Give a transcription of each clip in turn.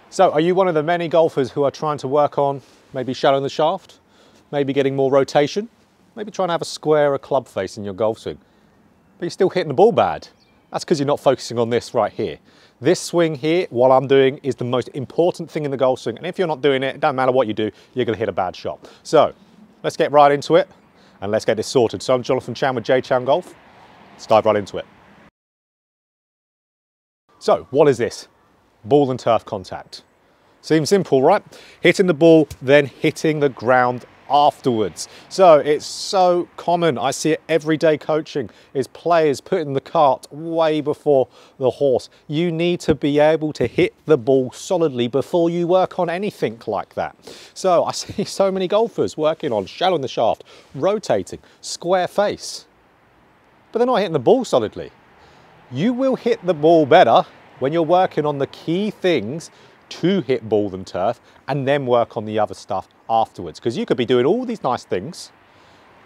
So are you one of the many golfers who are trying to work on maybe shallowing the shaft, maybe getting more rotation, maybe trying to have a squarer club face in your golf swing, but you're still hitting the ball bad? That's because you're not focusing on this right here. This swing here, what I'm doing, is the most important thing in the golf swing, and if you're not doing it, it doesn't matter what you do, you're going to hit a bad shot. So let's get right into it and let's get this sorted. So I'm Jonathan Chown with JChownGolf. Let's dive right into it. So what is this? Ball and turf contact. Seems simple, right? Hitting the ball, then hitting the ground afterwards. So it's so common. I see it every day coaching, is players putting the cart way before the horse. You need to be able to hit the ball solidly before you work on anything like that. So I see so many golfers working on shallowing the shaft, rotating, square face, but they're not hitting the ball solidly. You will hit the ball better when you're working on the key things to hit ball and turf, and then work on the other stuff afterwards. Because you could be doing all these nice things,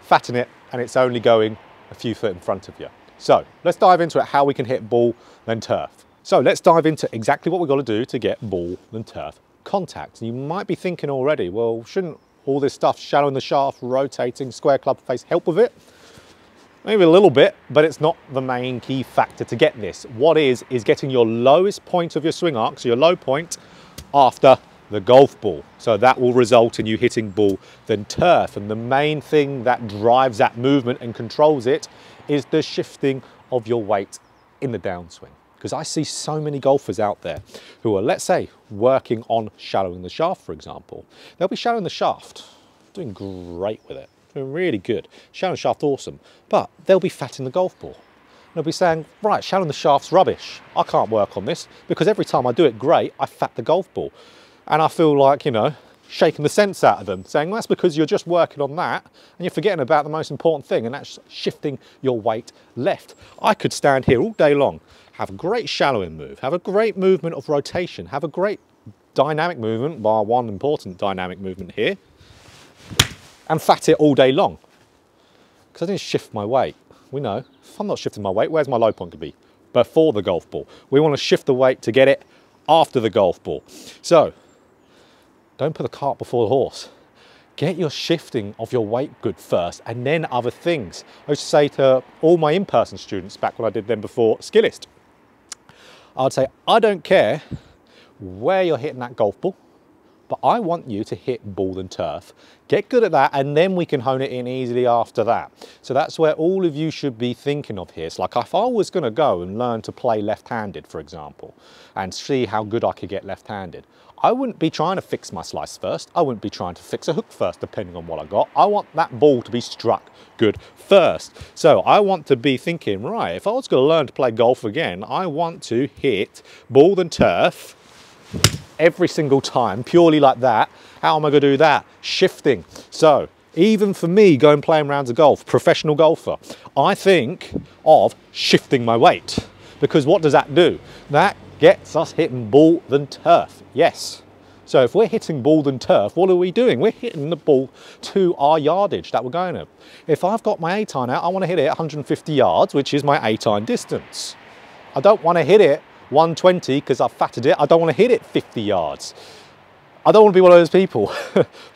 fatten it, and it's only going a few foot in front of you. So let's dive into it, how we can hit ball and turf. So let's dive into exactly what we've got to do to get ball and turf contact. And you might be thinking already, well, shouldn't all this stuff, shallowing the shaft, rotating, square club face, help with it? Maybe a little bit, but it's not the main key factor to get this. What is getting your lowest point of your swing arc, so your low point, after the golf ball. So that will result in you hitting ball then turf. And the main thing that drives that movement and controls it is the shifting of your weight in the downswing. Because I see so many golfers out there who are, let's say, working on shallowing the shaft, for example. They'll be shallowing the shaft, doing great with it. Doing really good. Shallowing the shaft, awesome. But they'll be fatting the golf ball. They'll be saying, right, shallowing the shaft's rubbish. I can't work on this because every time I do it great, I fat the golf ball. And I feel like, you know, shaking the sense out of them, saying, well, that's because you're just working on that and you're forgetting about the most important thing, and that's shifting your weight left. I could stand here all day long, have a great shallowing move, have a great movement of rotation, have a great dynamic movement, bar one important dynamic movement here, and fat it all day long because I didn't shift my weight. We know, if I'm not shifting my weight, where's my low point to be? Before the golf ball. We want to shift the weight to get it after the golf ball. So don't put the cart before the horse. Get your shifting of your weight good first, and then other things. I used to say to all my in-person students back when I did them before SKILLEST, I'd say, I don't care where you're hitting that golf ball, but I want you to hit ball and turf. Get good at that, and then we can hone it in easily after that. So that's where all of you should be thinking of here. It's like if I was going to go and learn to play left-handed, for example, and see how good I could get left-handed, I wouldn't be trying to fix my slice first. I wouldn't be trying to fix a hook first, depending on what I got. I want that ball to be struck good first. So I want to be thinking, right, if I was going to learn to play golf again, I want to hit ball and turf every single time, purely like that. How am I going to do that? Shifting. So even for me, going playing rounds of golf, professional golfer, I think of shifting my weight, because what does that do? That gets us hitting ball and turf. Yes. So if we're hitting ball and turf, what are we doing? We're hitting the ball to our yardage that we're going at. If I've got my 8-iron out, I want to hit it 150 yards, which is my 8-iron distance. I don't want to hit it 120 because I've fatted it. I don't want to hit it 50 yards. I don't want to be one of those people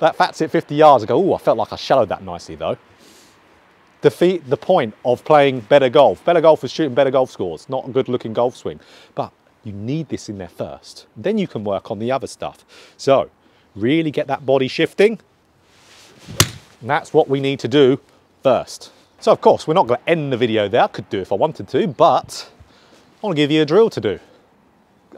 that fats it 50 yards and go, oh, I felt like I shallowed that nicely though. Defeat the point of playing better golf. Better golf is shooting better golf scores, not a good looking golf swing. But you need this in there first. Then you can work on the other stuff. So really get that body shifting. And that's what we need to do first. So of course, we're not going to end the video there. I could do if I wanted to, but I want to give you a drill to do.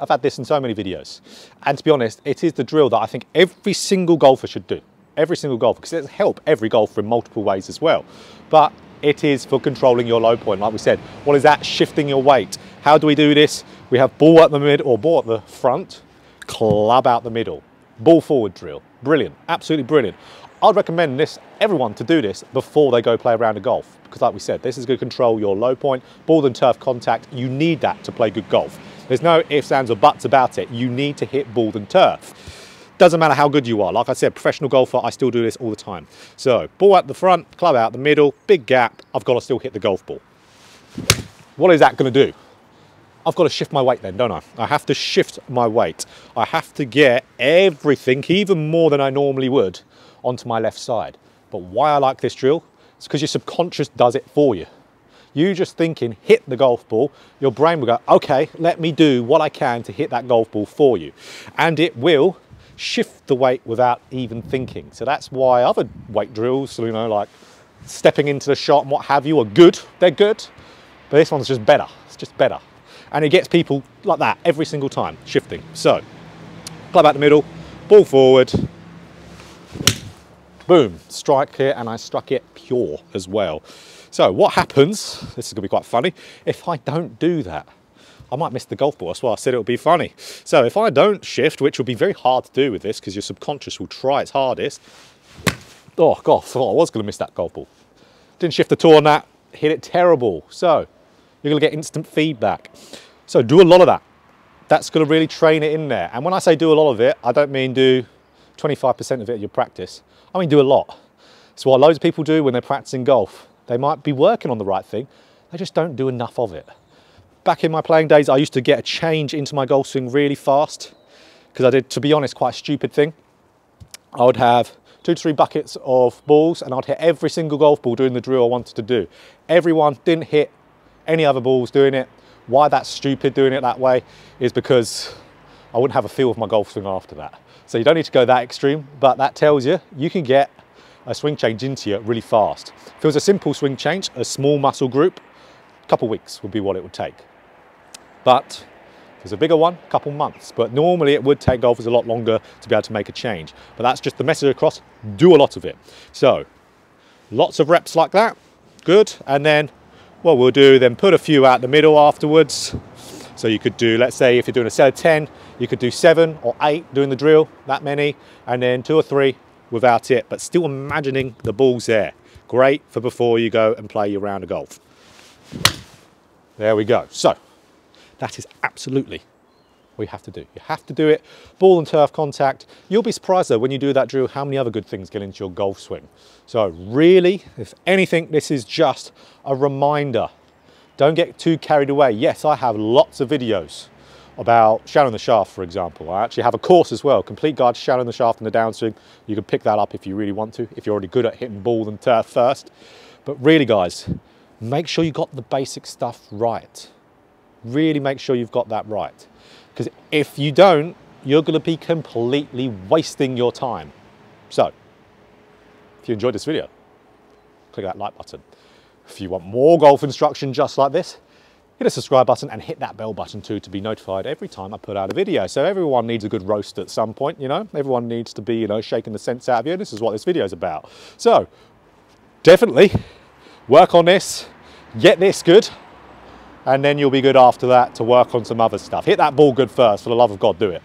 I've had this in so many videos. And to be honest, it is the drill that I think every single golfer should do. Every single golfer, because it'll help every golfer in multiple ways as well. But it is for controlling your low point. Like we said, what is that? Shifting your weight. How do we do this? We have ball at the mid, or ball at the front, club out the middle. Ball forward drill. Brilliant, absolutely brilliant. I'd recommend everyone to do this before they go play a round of golf, because like we said, this is going to control your low point, ball and turf contact. You need that to play good golf. There's no ifs, ands or buts about it. You need to hit ball and turf. Doesn't matter how good you are. Like I said, professional golfer, I still do this all the time. So ball at the front, club out the middle, big gap. I've got to still hit the golf ball. What is that going to do? I've got to shift my weight then, don't I? I have to shift my weight. I have to get everything, even more than I normally would, onto my left side. But why I like this drill, it's because your subconscious does it for you. You just thinking, hit the golf ball, your brain will go, okay, let me do what I can to hit that golf ball for you. And it will shift the weight without even thinking. So that's why other weight drills, you know, like stepping into the shot and what have you, are good. They're good, but this one's just better. It's just better. And it gets people like that every single time, shifting. So, club out the middle, ball forward, boom, strike here, and I struck it pure as well. So what happens, this is gonna be quite funny, if I don't do that? I might miss the golf ball, that's why I said it would be funny. So if I don't shift, which will be very hard to do with this because your subconscious will try its hardest. Oh God, I thought I was gonna miss that golf ball. Didn't shift at all on that, hit it terrible. So you're gonna get instant feedback. So do a lot of that. That's gonna really train it in there. And when I say do a lot of it, I don't mean do 25% of it in your practice. I mean do a lot. It's what loads of people do when they're practicing golf. They might be working on the right thing, they just don't do enough of it. Back in my playing days, I used to get a change into my golf swing really fast because I did, to be honest, quite a stupid thing. I would have 2 to 3 buckets of balls and I'd hit every single golf ball doing the drill I wanted to do. Everyone didn't hit any other balls doing it. Why that's stupid doing it that way is because I wouldn't have a feel of my golf swing after that. So you don't need to go that extreme, but that tells you you can get a swing change into you really fast. If it was a simple swing change, a small muscle group, a couple weeks would be what it would take. But if it's a bigger one, a couple months. But normally it would take golfers a lot longer to be able to make a change. But that's just the message across, do a lot of it. So lots of reps like that, good. And then what we'll do, then put a few out the middle afterwards. So you could do, let's say if you're doing a set of 10, you could do 7 or 8 doing the drill, that many, and then 2 or 3 without it, but still imagining the ball's there. Great for before you go and play your round of golf. There we go. So that is absolutely what you have to do. You have to do it, ball and turf contact. You'll be surprised though when you do that drill how many other good things get into your golf swing. So really, if anything, this is just a reminder. Don't get too carried away. Yes, I have lots of videos about shallowing the shaft, for example. I actually have a course as well, complete guide to shallowing the shaft and the downswing. You can pick that up if you really want to, if you're already good at hitting ball and turf first. But really guys, make sure you got the basic stuff right. Really make sure you've got that right. Because if you don't, you're gonna be completely wasting your time. So, if you enjoyed this video, click that like button. If you want more golf instruction just like this, hit the subscribe button and hit that bell button too to be notified every time I put out a video. So everyone needs a good roast at some point, you know? Everyone needs to be, you know, shaking the sense out of you. This is what this video is about. So definitely work on this, get this good, and then you'll be good after that to work on some other stuff. Hit that ball good first, for the love of God, do it.